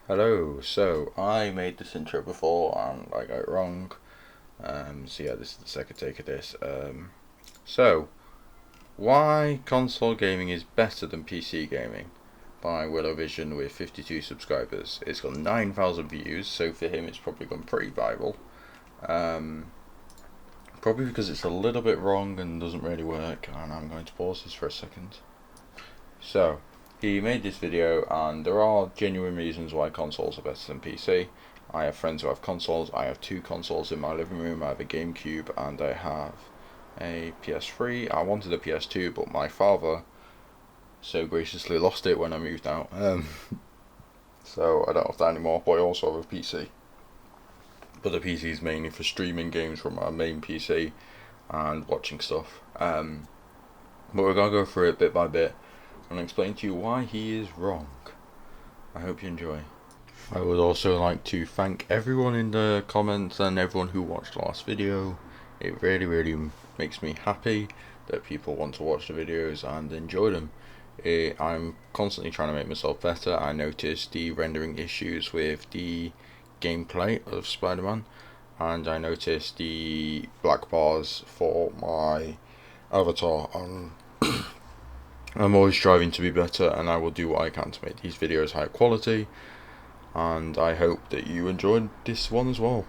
Hello, so I made this intro before and I got it wrong. So yeah, this is the second take of this. So, why console gaming is better than PC gaming by Willow Vision with 52 subscribers. It's got 9,000 views, so for him it's probably gone pretty viral. Um, Probably because it's a little bit wrong and doesn't really work, and I'm going to pause this for a second. So, he made this video, and there are genuine reasons why consoles are better than PC. I have friends who have consoles. I have two consoles in my living room. I have a GameCube and I have a PS3. I wanted a PS2, but my father so graciously lost it when I moved out. So I don't have that anymore, but I also have a PC. But the PC is mainly for streaming games from my main PC and watching stuff. But we're going to go through it bit by bit and explain to you why he is wrong. I hope you enjoy. I would also like to thank everyone in the comments and everyone who watched the last video. It really makes me happy that people want to watch the videos and enjoy them. I'm constantly trying to make myself better. I noticed the rendering issues with the gameplay of Spider-Man, and I noticed the black bars for my avatar. I'm always striving to be better, and I will do what I can to make these videos high quality, and I hope that you enjoyed this one as well.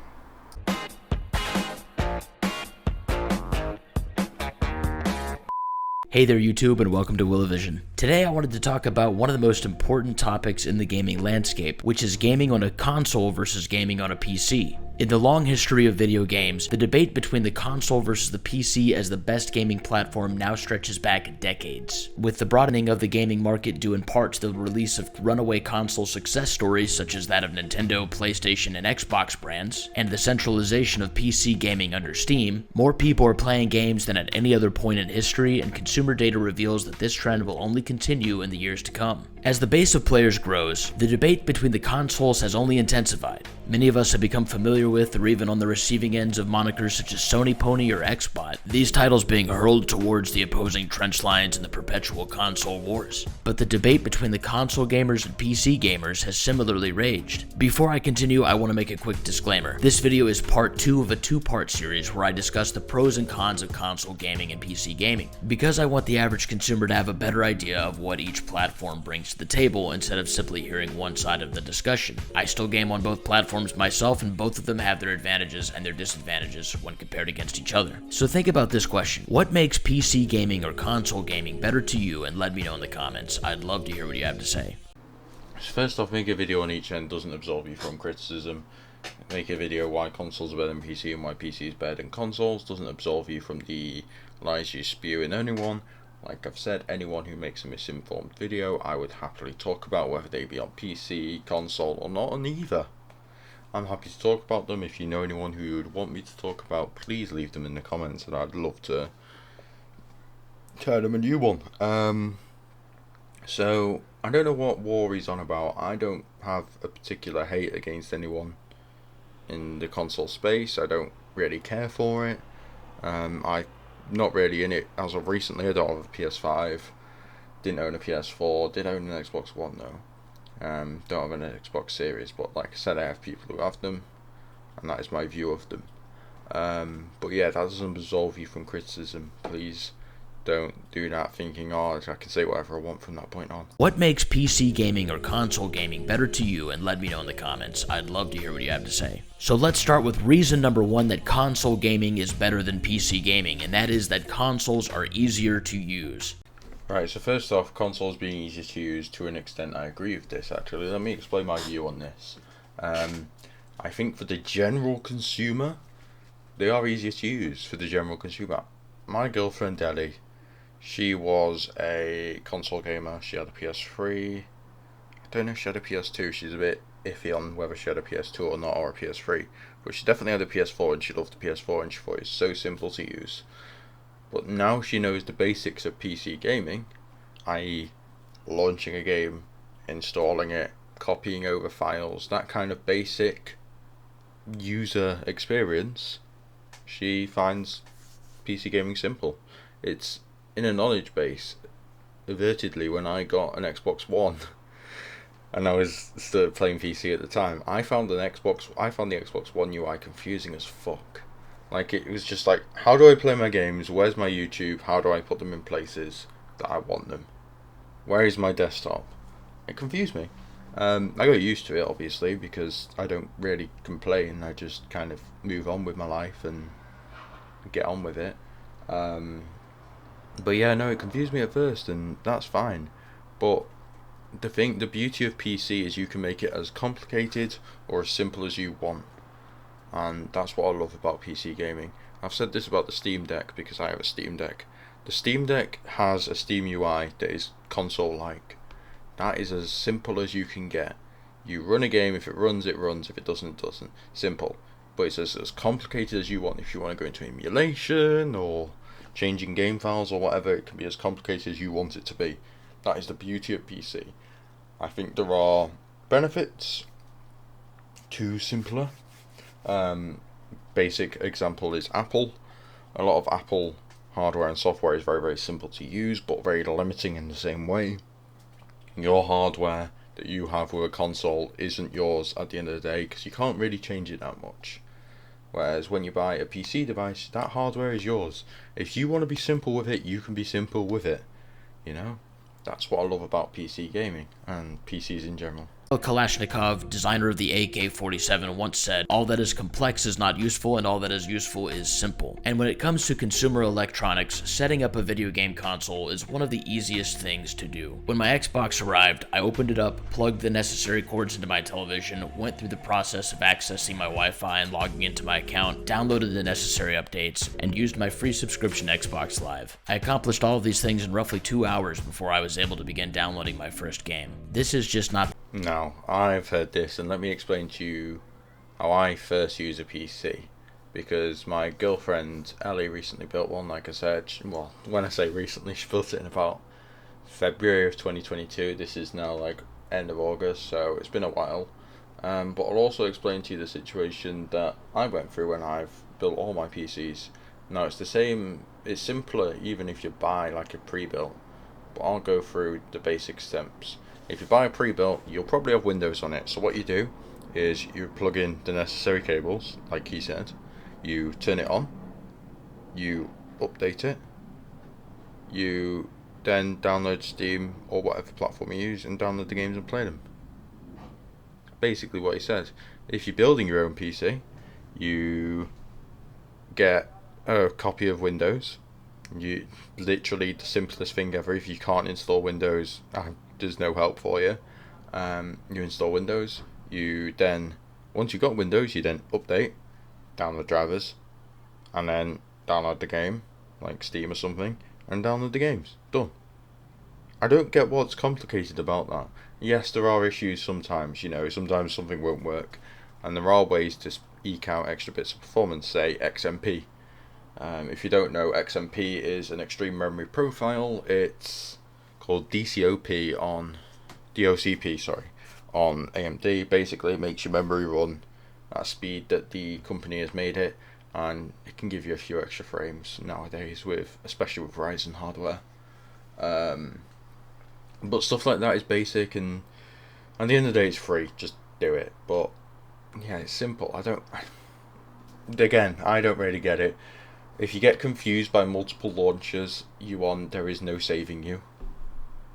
Hey there YouTube and welcome to WillowVision. Today I wanted to talk about one of the most important topics in the gaming landscape, which is gaming on a console versus gaming on a PC. In the long history of video games, the debate between the console versus the PC as the best gaming platform now stretches back decades. With the broadening of the gaming market due in part to the release of runaway console success stories such as that of Nintendo, PlayStation, and Xbox brands, and the centralization of PC gaming under Steam, more people are playing games than at any other point in history, and consumer data reveals that this trend will only continue in the years to come. As the base of players grows, the debate between the consoles has only intensified. Many of us have become familiar with or even on the receiving ends of monikers such as Sony Pony or Xbot, these titles being hurled towards the opposing trench lines in the perpetual console wars. But the debate between the console gamers and PC gamers has similarly raged. Before I continue, I want to make a quick disclaimer. This video is part 2 of a 2-part series where I discuss the pros and cons of console gaming and PC gaming, because I want the average consumer to have a better idea of what each platform brings to the table instead of simply hearing one side of the discussion. I still game on both platforms myself, and both of them have their advantages and their disadvantages when compared against each other. So think about this question: what makes PC gaming or console gaming better to you? And let me know in the comments. I'd love to hear what you have to say. First off, make a video on each end doesn't absolve you from criticism. Make a video why consoles are better than PC and why PC is better than consoles doesn't absolve you from the lies you spew in anyone. Like I've said, anyone who makes a misinformed video, I would happily talk about whether they be on PC, console, or not on either. I'm happy to talk about them. If you know anyone who would want me to talk about, please leave them in the comments and I'd love to tell them a new one. So, I don't know what war he's on about. I don't have a particular hate against anyone in the console space. I don't really care for it. I'm not really in it as of recently. I don't have a PS5. Didn't own a PS4. Did own an Xbox One though. Don't have an Xbox Series, but like I said, I have people who have them, and that is my view of them. But yeah, that doesn't absolve you from criticism. Please don't do that thinking, oh, I can say whatever I want from that point on. What makes PC gaming or console gaming better to you? And let me know in the comments. I'd love to hear what you have to say. So let's start with reason number 1 that console gaming is better than PC gaming, and that is that consoles are easier to use. Right, so first off, consoles being easier to use, to an extent I agree with this actually. Let me explain my view on this. I think for the general consumer, they are easier to use for the general consumer. My girlfriend Ellie, she was a console gamer. She had a PS3. I don't know if she had a PS2. She's a bit iffy on whether she had a PS2 or not, or a PS3. But she definitely had a PS4, and she loved the PS4, and she thought it was so simple to use. But now she knows the basics of PC gaming, i.e. launching a game, installing it, copying over files, that kind of basic user experience. She finds PC gaming simple. It's in a knowledge base. Advertedly, when I got an Xbox One, and I was still playing PC at the time, I found the Xbox One UI confusing as fuck. Like, it was just like, how do I play my games? Where's my YouTube? How do I put them in places that I want them? Where is my desktop? It confused me. I got used to it, obviously, because I don't really complain. I just kind of move on with my life and get on with it. But yeah, no, it confused me at first, and that's fine. But the beauty of PC is you can make it as complicated or as simple as you want. And that's what I love about PC gaming. I've said this about the Steam Deck because I have a Steam Deck. The Steam Deck has a Steam UI that is console-like. That is as simple as you can get. You run a game, if it runs, it runs, if it doesn't, it doesn't. Simple. But it's as complicated as you want. If you want to go into emulation or changing game files or whatever, it can be as complicated as you want it to be. That is the beauty of PC. I think there are benefits to simpler. Basic example is Apple. A lot of Apple hardware and software is very, very simple to use, but very limiting in the same way. Your hardware that you have with a console isn't yours at the end of the day, because you can't really change it that much. Whereas when you buy a PC device, that hardware is yours. If you want to be simple with it, you can be simple with it. You know? That's what I love about PC gaming, and PCs in general. Kalashnikov, designer of the AK-47, once said, "All that is complex is not useful, and all that is useful is simple." And when it comes to consumer electronics, setting up a video game console is one of the easiest things to do. When my Xbox arrived, I opened it up, plugged the necessary cords into my television, went through the process of accessing my Wi-Fi and logging into my account, downloaded the necessary updates, and used my free subscription Xbox Live. I accomplished all of these things in roughly 2 hours before I was able to begin downloading my first game. This is just not... Now, I've heard this, and let me explain to you how I first use a PC. Because my girlfriend, Ellie, recently built one, like I said. Well, when I say recently, she built it in about February of 2022. This is now like end of August, so it's been a while. But I'll also explain to you the situation that I went through when I've built all my PCs. Now, it's the same, it's simpler even if you buy like a pre-built. But I'll go through the basic steps. If you buy a pre-built, you'll probably have Windows on it. So what you do is you plug in the necessary cables, like he said. You turn it on. You update it. You then download Steam or whatever platform you use and download the games and play them. Basically what he said. If you're building your own PC, you get a copy of Windows. You literally the simplest thing ever. If you can't install Windows, there's no help for you. You install Windows. You then, once you've got Windows, you then update, download drivers, and then download the game, like Steam or something, and download the games. Done. I don't get what's complicated about that. Yes, there are issues sometimes, you know, sometimes something won't work, and there are ways to eke out extra bits of performance, say XMP. If you don't know, XMP is an extreme memory profile. It's called DCP on AMD. Basically, it makes your memory run at a speed that the company has made it, and it can give you a few extra frames nowadays, especially with Ryzen hardware. But stuff like that is basic, and at the end of the day, it's free. Just do it. But yeah, it's simple. I don't really get it. If you get confused by multiple launchers, there is no saving you.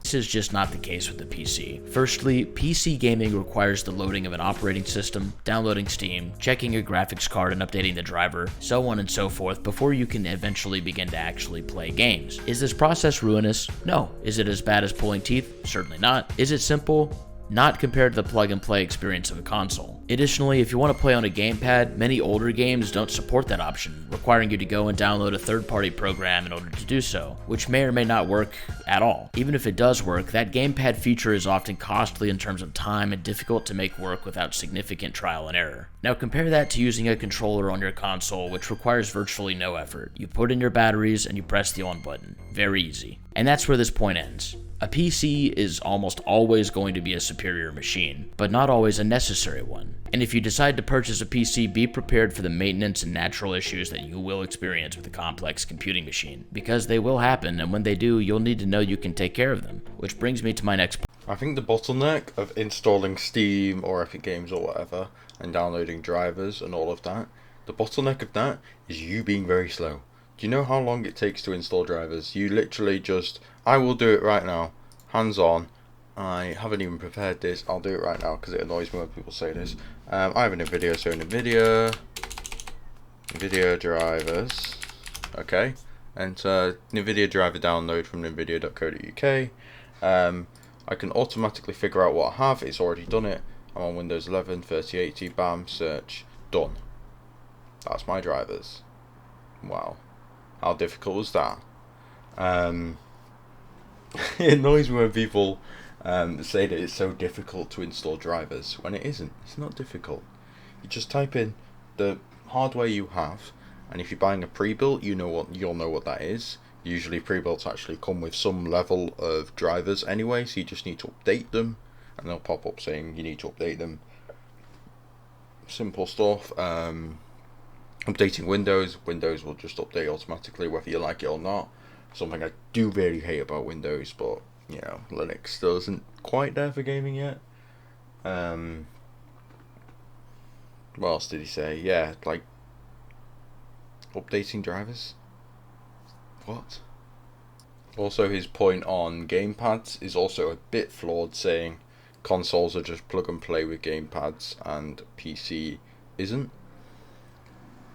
This is just not the case with the PC. Firstly, PC gaming requires the loading of an operating system, downloading Steam, checking your graphics card and updating the driver, so on and so forth, before you can eventually begin to actually play games. Is this process ruinous? No. Is it as bad as pulling teeth? Certainly not. Is it simple? Not compared to the plug-and-play experience of a console. Additionally, if you want to play on a gamepad, many older games don't support that option, requiring you to go and download a third-party program in order to do so, which may or may not work at all. Even if it does work, that gamepad feature is often costly in terms of time and difficult to make work without significant trial and error. Now compare that to using a controller on your console, which requires virtually no effort. You put in your batteries and you press the on button. Very easy. And that's where this point ends. A PC is almost always going to be a superior machine, but not always a necessary one. And if you decide to purchase a PC, be prepared for the maintenance and natural issues that you will experience with a complex computing machine, because they will happen, and when they do, you'll need to know you can take care of them. Which brings me to my next point. I think the bottleneck of installing Steam or Epic Games or whatever and downloading drivers and all of that, the bottleneck of that is you being very slow. Do you know how long it takes to install drivers? You literally just, I will do it right now, hands on. I haven't even prepared this, I'll do it right now because it annoys me when people say this. I have a NVIDIA, so NVIDIA drivers, okay, enter NVIDIA driver download from nvidia.co.uk. I can automatically figure out what I have. It's already done it. I'm on Windows 11, 3080, bam, search, done. That's my drivers. Wow. How difficult was that? It annoys me when people say that it's so difficult to install drivers, when it isn't. It's not difficult. You just type in the hardware you have, and if you're buying a pre-built, you'll know what that is. Usually pre-builts actually come with some level of drivers anyway, so you just need to update them, and they'll pop up saying you need to update them. Simple stuff. Updating Windows will just update automatically whether you like it or not. Something I do really hate about Windows, but you know, Linux still isn't quite there for gaming yet. What else did he say? Yeah, like updating drivers. What? Also, his point on gamepads is also a bit flawed, saying consoles are just plug and play with gamepads and PC isn't.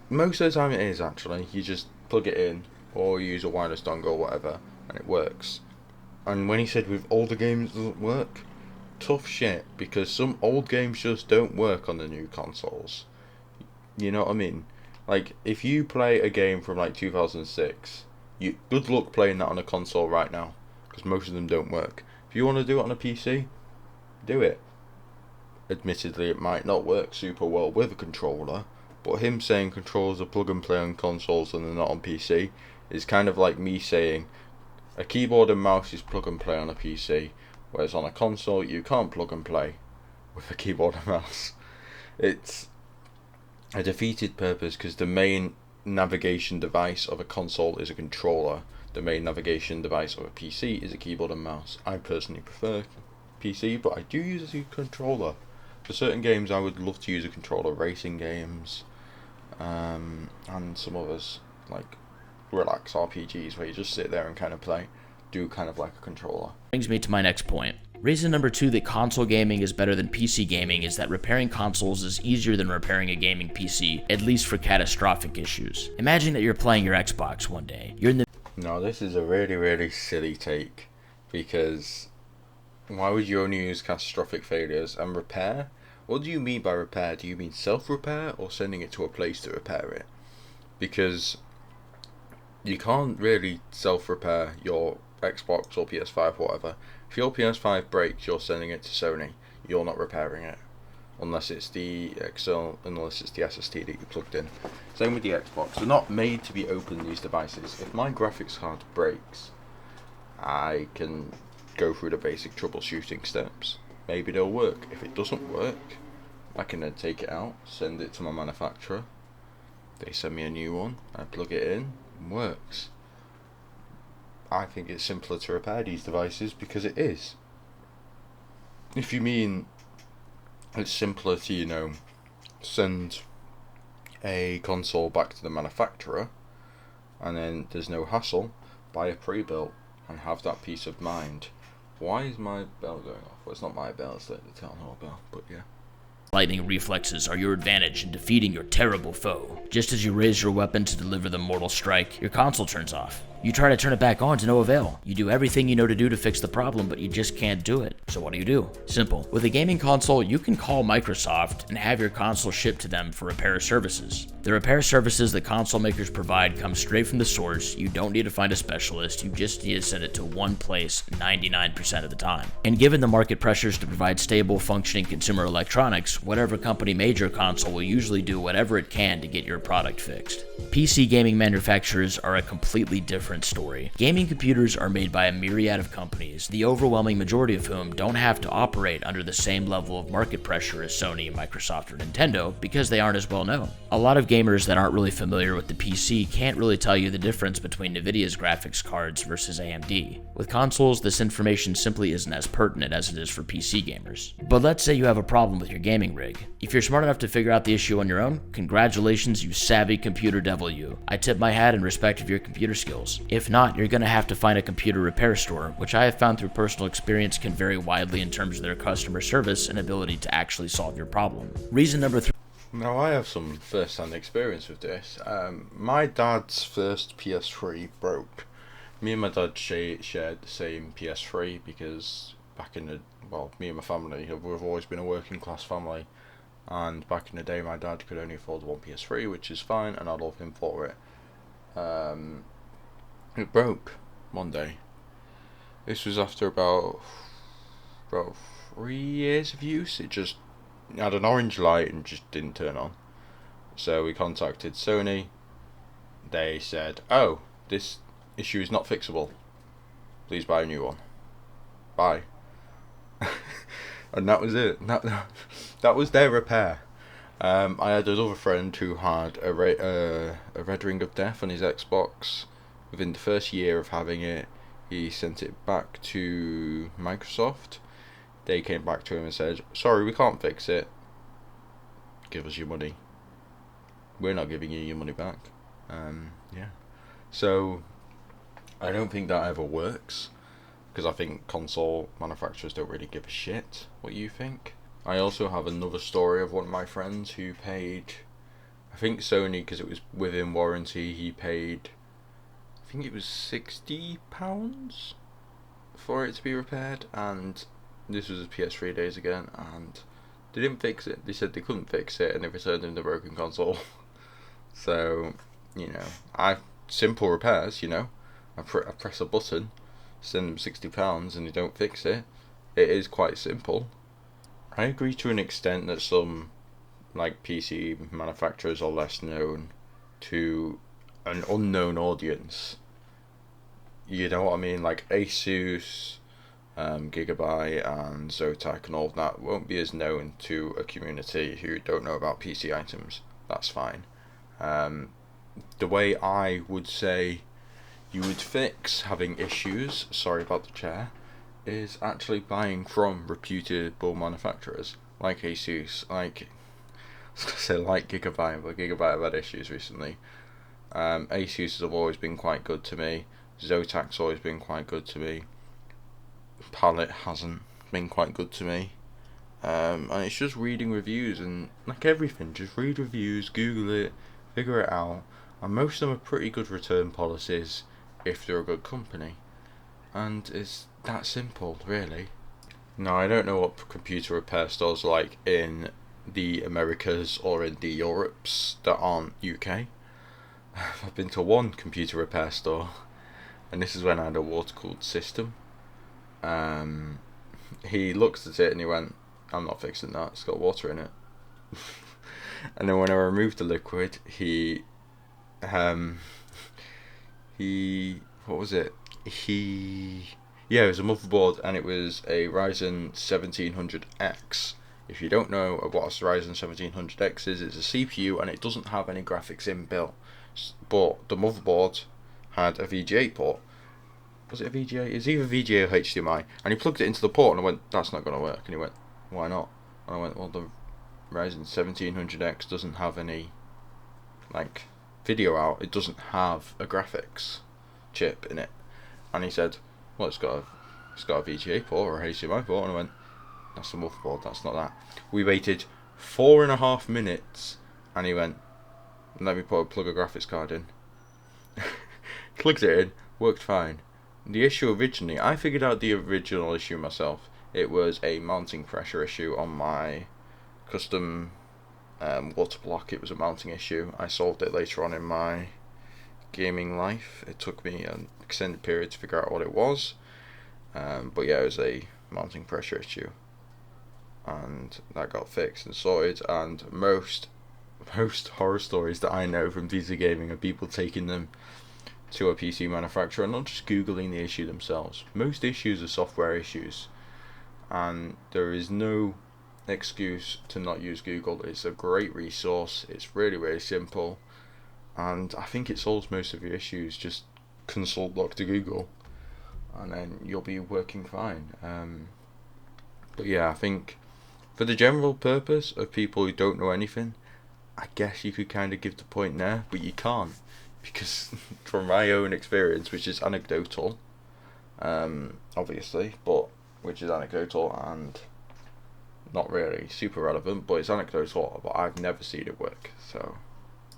Most of the time it is, actually. You just plug it in or use a wireless dongle or whatever and it works. And when he said with older games it doesn't work, tough shit, because some old games just don't work on the new consoles. You know what I mean? Like, if you play a game from like 2006, good luck playing that on a console right now, because most of them don't work. If you want to do it on a PC, do it. Admittedly, it might not work super well with a controller, but him saying controllers are plug and play on consoles and they're not on PC is kind of like me saying a keyboard and mouse is plug and play on a PC, whereas on a console you can't plug and play with a keyboard and mouse. It's a defeated purpose, because the main navigation device of a console is a controller. The main navigation device of a PC is a keyboard and mouse. I personally prefer PC, but I do use a controller. For certain games I would love to use a controller, racing games, and some others, like relax RPGs where you just sit there and kind of play, do kind of like a controller. Brings me to my next point. Reason number 2 that console gaming is better than PC gaming is that repairing consoles is easier than repairing a gaming PC, at least for catastrophic issues. Imagine that you're playing your Xbox one day. You're in the No, this is a really, really silly take, because why would you only use catastrophic failures and repair? What do you mean by repair? Do you mean self-repair or sending it to a place to repair it? Because you can't really self-repair your Xbox or PS5 or whatever. If your PS5 breaks, you're sending it to Sony. You're not repairing it, unless it's the SSD that you plugged in. Same with the Xbox. They're not made to be open, these devices. If my graphics card breaks, I can go through the basic troubleshooting steps. Maybe they'll work. If it doesn't work, I can then take it out, send it to my manufacturer. They send me a new one. I plug it in, and works. I think it's simpler to repair these devices because it is. If you mean it's simpler to, send a console back to the manufacturer and then there's no hassle, buy a pre-built and have that peace of mind. Why is my bell going off? Well, it's not my bell, it's the town hall bell, but yeah. lightning reflexes are your advantage in defeating your terrible foe. Just as you raise your weapon to deliver the mortal strike, your console turns off. You try to turn it back on to no avail. You do everything you know to do to fix the problem, but you just can't do it. So what do? Simple. With a gaming console, you can call Microsoft and have your console shipped to them for repair services. The repair services that console makers provide come straight from the source. You don't need to find a specialist, you just need to send it to one place 99% of the time. And given the market pressures to provide stable, functioning consumer electronics, whatever company made your console will usually do whatever it can to get your product fixed. PC gaming manufacturers are a completely different different story. Gaming computers are made by a myriad of companies, the overwhelming majority of whom don't have to operate under the same level of market pressure as Sony, Microsoft, or Nintendo because they aren't as well known. A lot of gamers that aren't really familiar with the PC can't really tell you the difference between Nvidia's graphics cards versus AMD. With consoles, this information simply isn't as pertinent as it is for PC gamers. But let's say you have a problem with your gaming rig. If you're smart enough to figure out the issue on your own, congratulations, you savvy computer devil you. I tip my hat in respect of your computer skills. If not, you're gonna have to find a computer repair store, which I have found through personal experience can vary widely in terms of their customer service and ability to actually solve your problem. Reason number 3. Now, I have some first-hand experience with this. My dad's first PS3 broke. Me and my dad shared the same PS3 because me and my family we've always been a working class family, and back in the day my dad could only afford one PS3, which is fine, and I love him for it. It broke one day. This was after about 3 years of use. It just had an orange light and just didn't turn on. So we contacted Sony. They said, "Oh, this issue is not fixable. Please buy a new one." Bye. And that was it. That was their repair. I had another friend who had a Red Ring of Death on his Xbox. Within the first year of having it, he sent it back to Microsoft. They came back to him and said, "Sorry, we can't fix it. Give us your money. We're not giving you your money back." Yeah. So I don't think that ever works, because I think console manufacturers don't really give a shit what you think. I also have another story of one of my friends who paid, I think Sony, because it was within warranty, he paid, I think it was £60 for it to be repaired, and this was his PS3 days again, and they didn't fix it. They said they couldn't fix it, and they returned him the broken console. So, simple repairs, I press a button, send them £60, and they don't fix it. It is quite simple. I agree to an extent that some PC manufacturers are less known to an unknown audience. You know what I mean? Like Asus, Gigabyte and Zotac and all of that won't be as known to a community who don't know about PC items. That's fine. The way I would say you would fix having issues, sorry about the chair, is actually buying from reputable manufacturers like Asus, like Gigabyte, but Gigabyte have had issues recently. Asus have always been quite good to me. Zotac's always been quite good to me. Palette hasn't been quite good to me. And it's just reading reviews, and like everything, just read reviews, Google it, figure it out. And most of them are pretty good return policies if they're a good company. And it's that simple, really. Now, I don't know what computer repair stores are like in the Americas or in the Europes that aren't UK. I've been to one computer repair store, and this is when I had a water-cooled system. He looked at it and he went, "I'm not fixing that, it's got water in it." And then when I removed the liquid, he what was it? Yeah, it was a motherboard, and it was a Ryzen 1700X. If you don't know what a Ryzen 1700X is, it's a CPU and it doesn't have any graphics inbuilt. But the motherboard had a VGA port. Was it a VGA? It's either VGA or HDMI. And he plugged it into the port, and I went, "That's not going to work." And he went, "Why not?" And I went, "Well, the Ryzen 1700X doesn't have any video out. It doesn't have a graphics chip in it." And he said, "Well, it's got a VGA port or a HDMI port." And I went, "That's the motherboard, that's not that." We waited 4.5 minutes, and he went, "Let me plug a graphics card in." Plugged it in, worked fine. The issue originally, I figured out the original issue myself. It was a mounting pressure issue on my custom water block. It was a mounting issue. I solved it later on in my gaming life. It took me an extended period to figure out what it was. But yeah, it was a mounting pressure issue. And that got fixed and sorted. And most horror stories that I know from PC gaming are people taking them to a PC manufacturer and not just Googling the issue themselves. Most issues are software issues, and there is no excuse to not use Google. It's a great resource, it's really, really simple, and I think it solves most of your issues. Just consult Dr. Google, and then you'll be working fine. But yeah, I think for the general purpose of people who don't know anything, I guess you could kind of give the point there, but you can't, because from my own experience, which is anecdotal, obviously, but which is anecdotal and not really super relevant, but it's anecdotal, but I've never seen it work, so.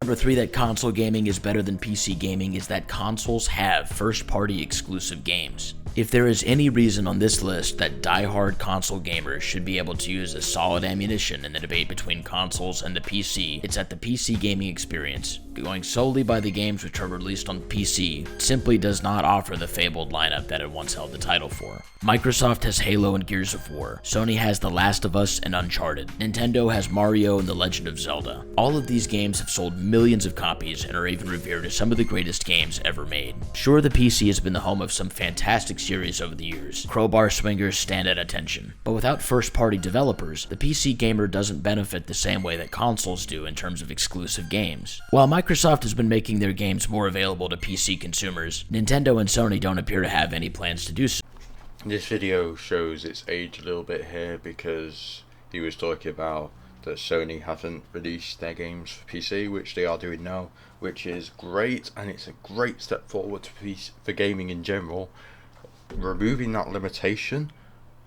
Number 3, that console gaming is better than PC gaming is that consoles have first-party exclusive games. If there is any reason on this list that die-hard console gamers should be able to use as solid ammunition in the debate between consoles and the PC, it's that the PC gaming experience, going solely by the games which are released on PC, simply does not offer the fabled lineup that it once held the title for. Microsoft has Halo and Gears of War, Sony has The Last of Us and Uncharted, Nintendo has Mario and The Legend of Zelda. All of these games have sold millions of copies and are even revered as some of the greatest games ever made. Sure, the PC has been the home of some fantastic series over the years. Crowbar swingers stand at attention. But without first-party developers, the PC gamer doesn't benefit the same way that consoles do in terms of exclusive games. While Microsoft has been making their games more available to PC consumers, Nintendo and Sony don't appear to have any plans to do so. This video shows its age a little bit here because he was talking about that Sony haven't released their games for PC, which they are doing now, which is great, and it's a great step forward for gaming in general. Removing that limitation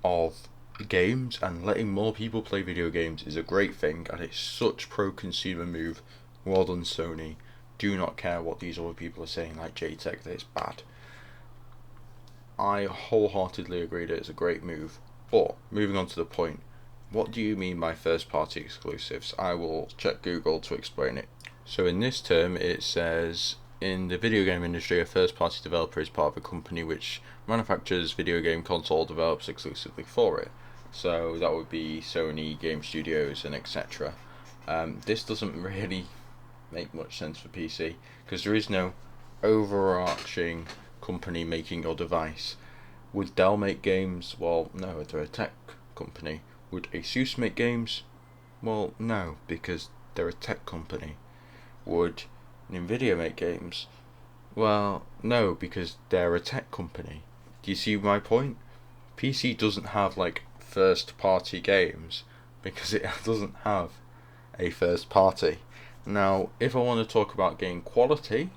of games and letting more people play video games is a great thing, and it's such pro-consumer move. Well done, Sony. Do not care what these other people are saying, like JTech, that it's bad. I wholeheartedly agree that it's a great move. But moving on to the point, what do you mean by first party exclusives? I will check Google to explain it. So in this term it says, in the video game industry, a first party developer is part of a company which manufactures video game console, develops exclusively for it. So that would be Sony, Game Studios and etc. This doesn't really make much sense for PC because there is no overarching company making your device. Would Dell make games? Well, no, they're a tech company. Would Asus make games? Well, no, because they're a tech company. Would Nvidia make games? Well, no, because they're a tech company. Do you see my point? PC doesn't have like first party games because it doesn't have a first party. Now, if I want to talk about game quality,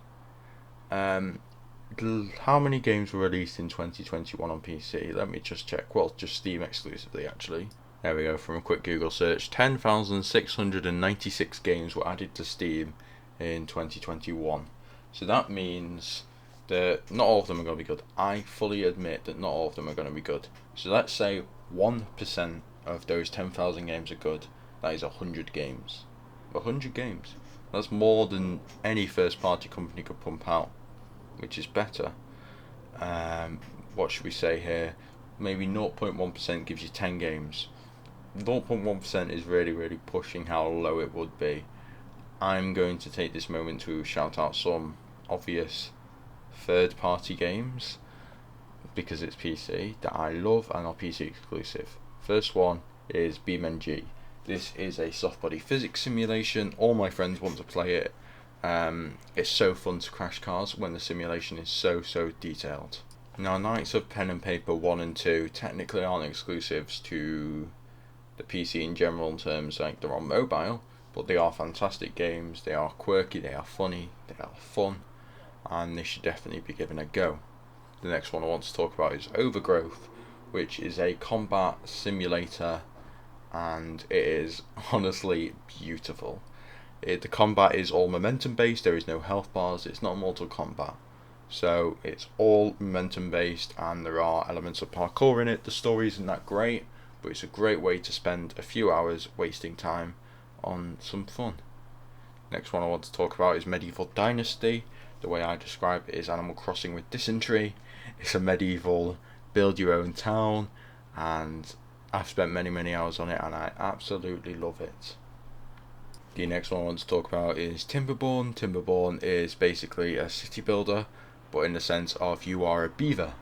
how many games were released in 2021 on PC? Let me just check. Well, just Steam exclusively, actually. There we go, from a quick Google search. 10,696 games were added to Steam in 2021. So that means that not all of them are going to be good. I fully admit that not all of them are going to be good. So let's say 1% of those 10,000 games are good. That is 100 games. 100 games. That's more than any first party company could pump out, which is better. What should we say here? Maybe 0.1% gives you 10 games. 0.1% is really, really pushing how low it would be. I'm going to take this moment to shout out some obvious third party games, because it's PC, that I love and are PC exclusive. First one is BeamNG. This is a soft body physics simulation. All my friends want to play it. It's so fun to crash cars when the simulation is so detailed. Now, Knights of Pen and Paper 1 and 2 technically aren't exclusives to the PC in general in terms like they're on mobile, but they are fantastic games. They are quirky, they are funny, they are fun, and they should definitely be given a go. The next one I want to talk about is Overgrowth, which is a combat simulator, and it is honestly beautiful. The combat is all momentum based, there is no health bars, it's not Mortal Kombat. So it's all momentum based, and there are elements of parkour in it. The story isn't that great, but it's a great way to spend a few hours wasting time on some fun. Next one I want to talk about is Medieval Dynasty. The way I describe it is Animal Crossing with dysentery. It's a medieval build your own town, and I've spent many hours on it and I absolutely love it. The next one I want to talk about is Timberborn. Timberborn is basically a city builder, but in the sense of you are a beaver.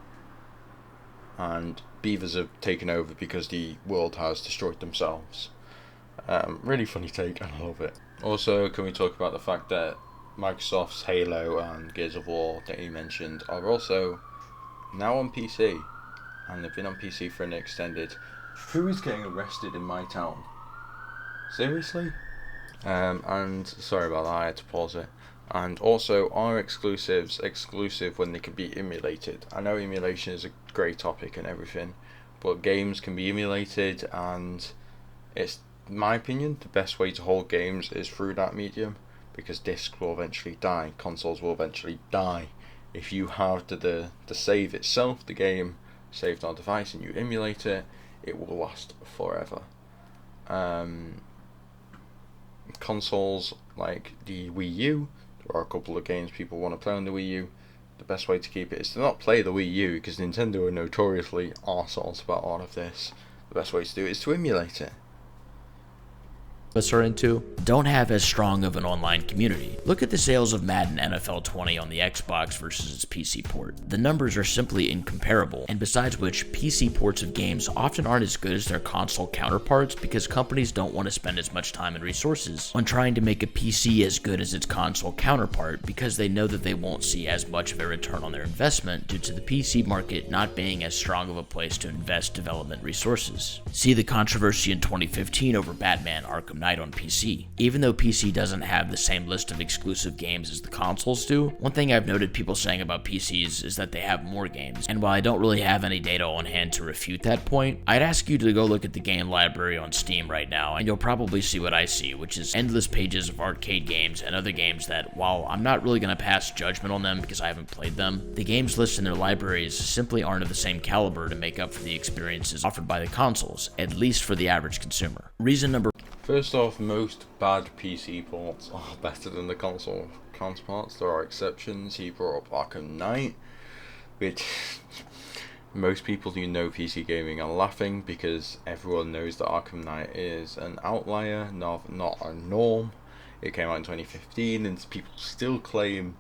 And beavers have taken over because the world has destroyed themselves. Really funny take, and I love it. Also, can we talk about the fact that Microsoft's Halo and Gears of War that you mentioned are also now on PC, and they've been on PC for an extended. Who is getting arrested in my town? Seriously? And sorry about that, I had to pause it. And also, are exclusives exclusive when they can be emulated? I know emulation is a great topic and everything, but games can be emulated, and it's, in my opinion, the best way to hold games is through that medium, because discs will eventually die, consoles will eventually die. If you have the save itself, the game saved on a device, and you emulate it, it will last forever. Consoles like the Wii U, there are a couple of games people want to play on the Wii U. The best way to keep it is to not play the Wii U, because Nintendo are notoriously arseholes about all of this. The best way to do it is to emulate it. Are into don't have as strong of an online community. Look at the sales of Madden NFL 20 on the Xbox versus its PC port. The numbers are simply incomparable, and besides which, PC ports of games often aren't as good as their console counterparts because companies don't want to spend as much time and resources on trying to make a PC as good as its console counterpart because they know that they won't see as much of a return on their investment due to the PC market not being as strong of a place to invest development resources. See the controversy in 2015 over Batman Arkham Knight on PC. Even though PC doesn't have the same list of exclusive games as the consoles do, one thing I've noted people saying about PCs is that they have more games, and while I don't really have any data on hand to refute that point, I'd ask you to go look at the game library on Steam right now, and you'll probably see what I see, which is endless pages of arcade games and other games that, while I'm not really going to pass judgment on them because I haven't played them, the games listed in their libraries simply aren't of the same caliber to make up for the experiences offered by the consoles, at least for the average consumer. Reason number First off, most bad PC ports are better than the console counterparts. There are exceptions. He brought up Arkham Knight, which most people who know PC gaming are laughing because everyone knows that Arkham Knight is an outlier, not a norm. It came out in 2015 and people still claim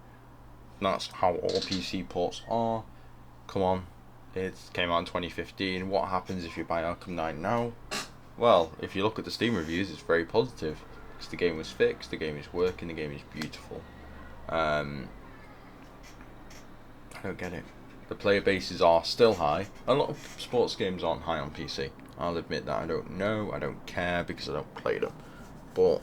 that's how all PC ports are. Come on, it came out in 2015. What happens if you buy Arkham Knight now? Well, if you look at the Steam reviews, it's very positive. Because the game was fixed, the game is working, the game is beautiful. I don't get it. The player bases are still high. A lot of sports games aren't high on PC. I'll admit that. I don't know, I don't care because I don't play them. But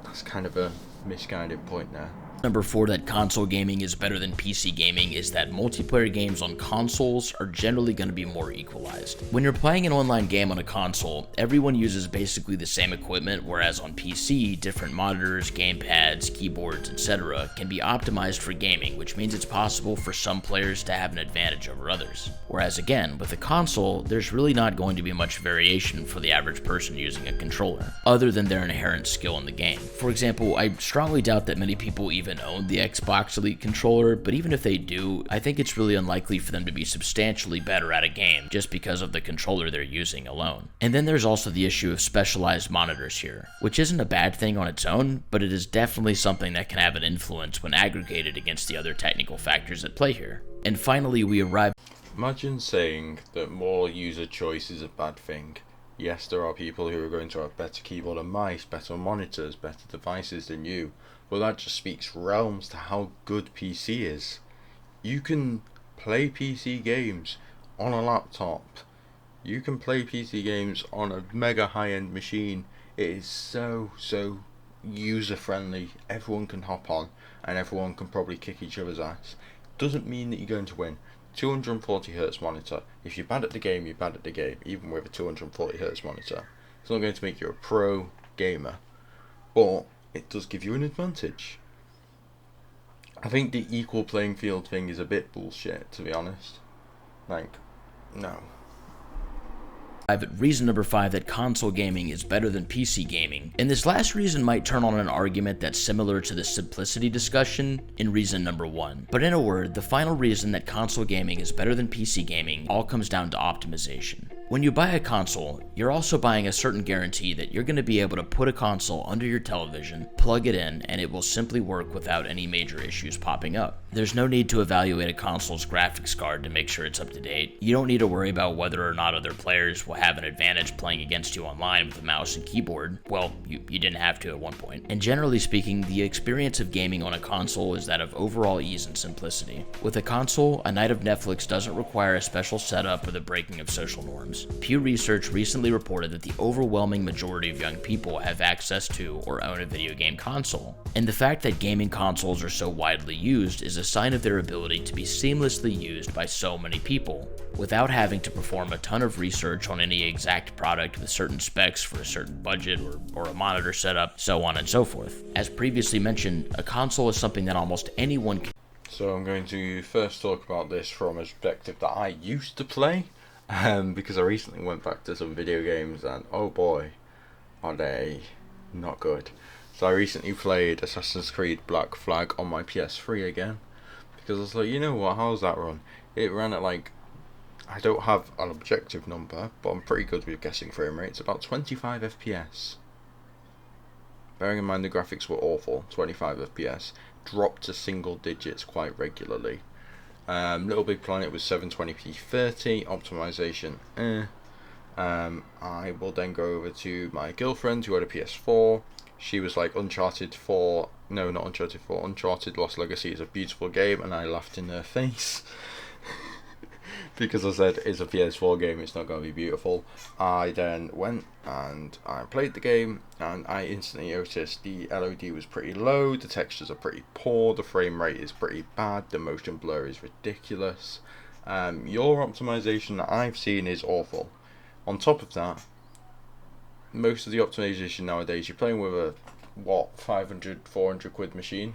that's kind of a misguided point there. Number 4 that console gaming is better than PC gaming is that multiplayer games on consoles are generally going to be more equalized. When you're playing an online game on a console, everyone uses basically the same equipment, whereas on PC, different monitors, gamepads, keyboards, etc. can be optimized for gaming, which means it's possible for some players to have an advantage over others. Whereas again, with a console, there's really not going to be much variation for the average person using a controller, other than their inherent skill in the game. For example, I strongly doubt that many people even own the Xbox Elite controller, but even if they do, I think it's really unlikely for them to be substantially better at a game just because of the controller they're using alone. And then there's also the issue of specialized monitors here, which isn't a bad thing on its own, but it is definitely something that can have an influence when aggregated against the other technical factors at play here. And finally, we arrive. Imagine saying that more user choice is a bad thing. Yes, there are people who are going to have better keyboard and mice, better monitors, better devices than you. Well, that just speaks realms to how good PC is. You can play PC games on a laptop. You can play PC games on a mega high-end machine. It is so user-friendly. Everyone can hop on and everyone can probably kick each other's ass. Doesn't mean that you're going to win. 240Hz monitor. If you're bad at the game, you're bad at the game, even with a 240Hz monitor. It's not going to make you a pro gamer. But it does give you an advantage. I think the equal playing field thing is a bit bullshit, to be honest. Like, no. Reason number 5 that console gaming is better than PC gaming, and this last reason might turn on an argument that's similar to the simplicity discussion in reason number 1. But in a word, the final reason that console gaming is better than PC gaming all comes down to optimization. When you buy a console, you're also buying a certain guarantee that you're going to be able to put a console under your television, plug it in, and it will simply work without any major issues popping up. There's no need to evaluate a console's graphics card to make sure it's up to date. You don't need to worry about whether or not other players will have an advantage playing against you online with a mouse and keyboard. Well, you didn't have to at one point. And generally speaking, the experience of gaming on a console is that of overall ease and simplicity. With a console, a night of Netflix doesn't require a special setup or the breaking of social norms. Pew Research recently reported that the overwhelming majority of young people have access to or own a video game console. And the fact that gaming consoles are so widely used is a sign of their ability to be seamlessly used by so many people, without having to perform a ton of research on any exact product with certain specs for a certain budget or a monitor setup, so on and so forth. As previously mentioned, a console is something that almost anyone can. So I'm going to first talk about this from a perspective that I used to play, because I recently went back to some video games and oh boy, are they not good. So I recently played Assassin's Creed Black Flag on my PS3 again, because I was like, you know what, how's that run? It ran at like, I don't have an objective number, but I'm pretty good with guessing frame rates, about 25 FPS. Bearing in mind the graphics were awful, 25 FPS, dropped to single digits quite regularly. Little Big Planet was 720p 30, optimization I will then go over to my girlfriend who had a PS4. She was like, Uncharted Lost Legacy is a beautiful game, and I laughed in her face. Because I said, it's a PS4 game, it's not going to be beautiful. I then went and I played the game, and I instantly noticed the LOD was pretty low, the textures are pretty poor, the frame rate is pretty bad, the motion blur is ridiculous. Your optimization that I've seen is awful. On top of that, most of the optimization nowadays, you're playing with a 500, 400 quid machine.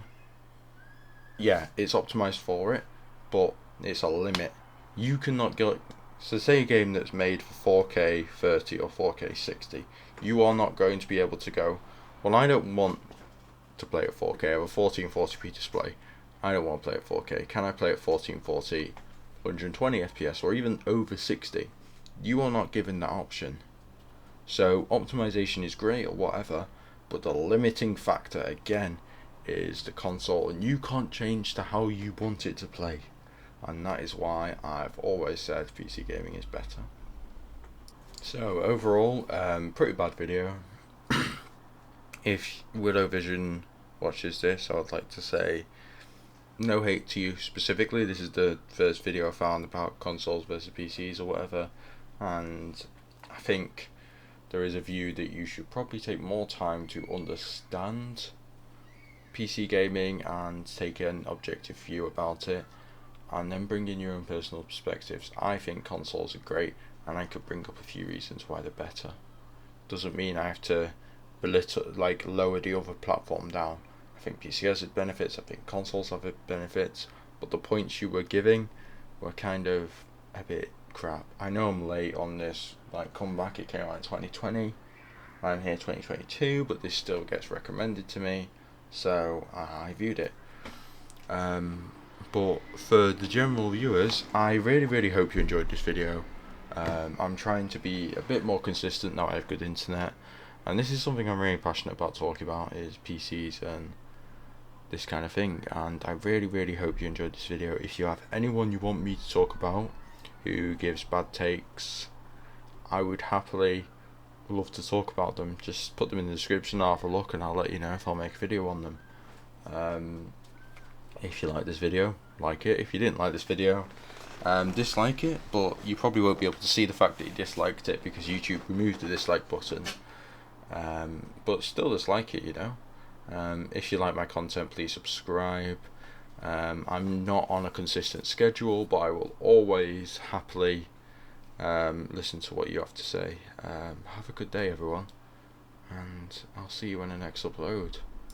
Yeah, it's optimized for it, but it's a limit. You cannot go. So say a game that's made for 4K 30 or 4K 60, you are not going to be able to go, well, I don't want to play at 4K. I have a 1440p display. I don't want to play at 4K. Can I play at 1440, 120 FPS, or even over 60? You are not given that option. So optimization is great or whatever, but the limiting factor again is the console, and you can't change to how you want it to play. And that is why I've always said PC gaming is better. So overall, pretty bad video. If Willow Vision watches this, I would like to say no hate to you specifically. This is the first video I found about consoles versus PCs or whatever, and I think there is a view that you should probably take more time to understand PC gaming and take an objective view about it, and then bring in your own personal perspectives. I think consoles are great, and I could bring up a few reasons why they're better. Doesn't mean I have to lower the other platform down. I think PC has its benefits, I think consoles have its benefits, but the points you were giving were kind of a bit crap. I know I'm late on this comeback, it came out in 2020, I'm here 2022, but this still gets recommended to me, so I viewed it. But for the general viewers, I really hope you enjoyed this video. I'm trying to be a bit more consistent now I have good internet, and this is something I'm really passionate about talking about, is PCs and this kind of thing, and I really hope you enjoyed this video. If you have anyone you want me to talk about who gives bad takes, I would happily love to talk about them. Just put them in the description, I'll have a look and I'll let you know if I'll make a video on them. If you like this video, like it. If you didn't like this video, dislike it, but you probably won't be able to see the fact that you disliked it because YouTube removed the dislike button. But still dislike it, you know. If you like my content, please subscribe. I'm not on a consistent schedule, but I will always happily listen to what you have to say. Have a good day, everyone, and I'll see you in the next upload.